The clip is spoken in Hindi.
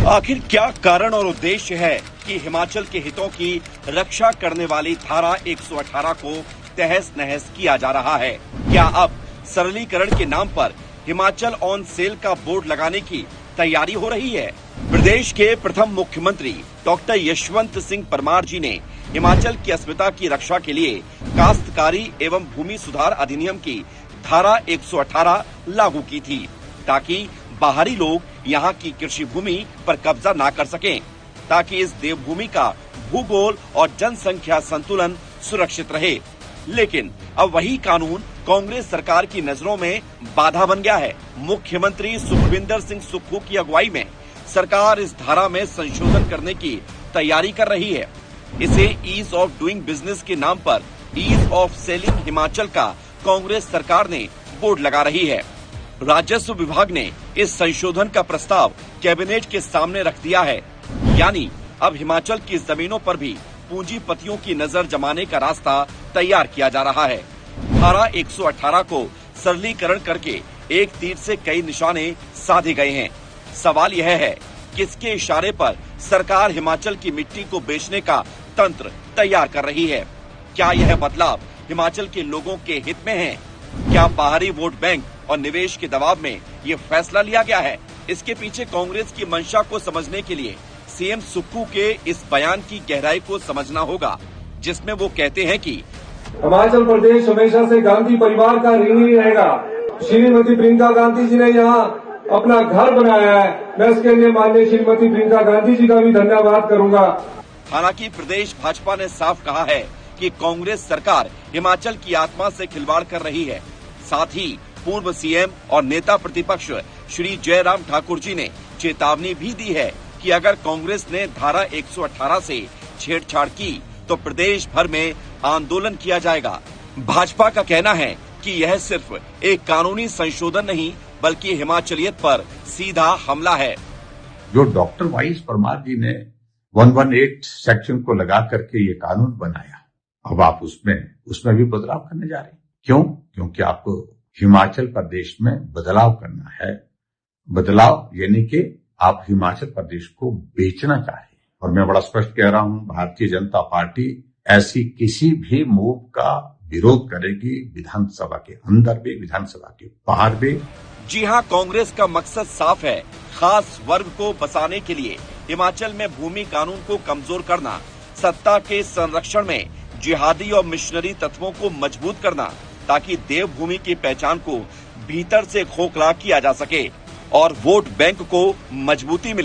आखिर क्या कारण और उद्देश्य है कि हिमाचल के हितों की रक्षा करने वाली धारा 118 को तहस नहस किया जा रहा है? क्या अब सरलीकरण के नाम पर हिमाचल ऑन सेल का बोर्ड लगाने की तैयारी हो रही है? प्रदेश के प्रथम मुख्यमंत्री डॉक्टर यशवंत सिंह परमार जी ने हिमाचल की अस्मिता की रक्षा के लिए काश्तकारी एवं भूमि सुधार अधिनियम की धारा 118 लागू की थी, ताकि बाहरी लोग यहाँ की कृषि भूमि पर कब्जा ना कर सकें, ताकि इस देवभूमि का भूगोल और जनसंख्या संतुलन सुरक्षित रहे। लेकिन अब वही कानून कांग्रेस सरकार की नजरों में बाधा बन गया है। मुख्यमंत्री सुखविंदर सिंह सुक्खू की अगुवाई में सरकार इस धारा में संशोधन करने की तैयारी कर रही है। इसे ईज ऑफ डूइंग बिजनेस के नाम पर ईज ऑफ सेलिंग हिमाचल का कांग्रेस सरकार ने बोर्ड लगा रही है। राजस्व विभाग ने इस संशोधन का प्रस्ताव कैबिनेट के सामने रख दिया है, यानी अब हिमाचल की जमीनों पर भी पूंजीपतियों की नजर जमाने का रास्ता तैयार किया जा रहा है। धारा 118 को सरलीकरण करके एक तीर से कई निशाने साधे गए हैं। सवाल यह है, किसके इशारे पर सरकार हिमाचल की मिट्टी को बेचने का तंत्र तैयार कर रही है? क्या यह बदलाव हिमाचल के लोगों के हित में है? क्या बाहरी वोट बैंक और निवेश के दबाव में ये फैसला लिया गया है? इसके पीछे कांग्रेस की मंशा को समझने के लिए सीएम सुक्खू के इस बयान की गहराई को समझना होगा, जिसमें वो कहते हैं कि हिमाचल प्रदेश हमेशा से गांधी परिवार का ऋणी रहेगा। श्रीमती प्रियंका गांधी जी ने यहाँ अपना घर बनाया है, मैं इसके लिए माननीय श्रीमती प्रियंका गांधी जी का भी धन्यवाद करूंगा। हालांकि प्रदेश भाजपा ने साफ कहा है कि कांग्रेस सरकार हिमाचल की आत्मा से खिलवाड़ कर रही है। साथ ही पूर्व सीएम और नेता प्रतिपक्ष श्री जयराम ठाकुर जी ने चेतावनी भी दी है कि अगर कांग्रेस ने धारा 118 से छेड़छाड़ की तो प्रदेश भर में आंदोलन किया जाएगा। भाजपा का कहना है कि यह सिर्फ एक कानूनी संशोधन नहीं, बल्कि हिमाचलियत पर सीधा हमला है। जो डॉक्टर वाई परमार जी ने 118 सेक्शन को लगा करके ये कानून बनाया, अब आप उसमें भी बदलाव करने जा रहे हैं। क्यों? क्योंकि आपको हिमाचल प्रदेश में बदलाव करना है। बदलाव यानी कि आप हिमाचल प्रदेश को बेचना चाहे। और मैं बड़ा स्पष्ट कह रहा हूं, भारतीय जनता पार्टी ऐसी किसी भी मूव का विरोध करेगी, विधानसभा के अंदर भी, विधानसभा के बाहर भी। जी हां, कांग्रेस का मकसद साफ है, खास वर्ग को बसाने के लिए हिमाचल में भूमि कानून को कमजोर करना, सत्ता के संरक्षण में जिहादी और मिशनरी तत्वों को मजबूत करना, ताकि देवभूमि की पहचान को भीतर से खोखला किया जा सके और वोट बैंक को मजबूती मिले।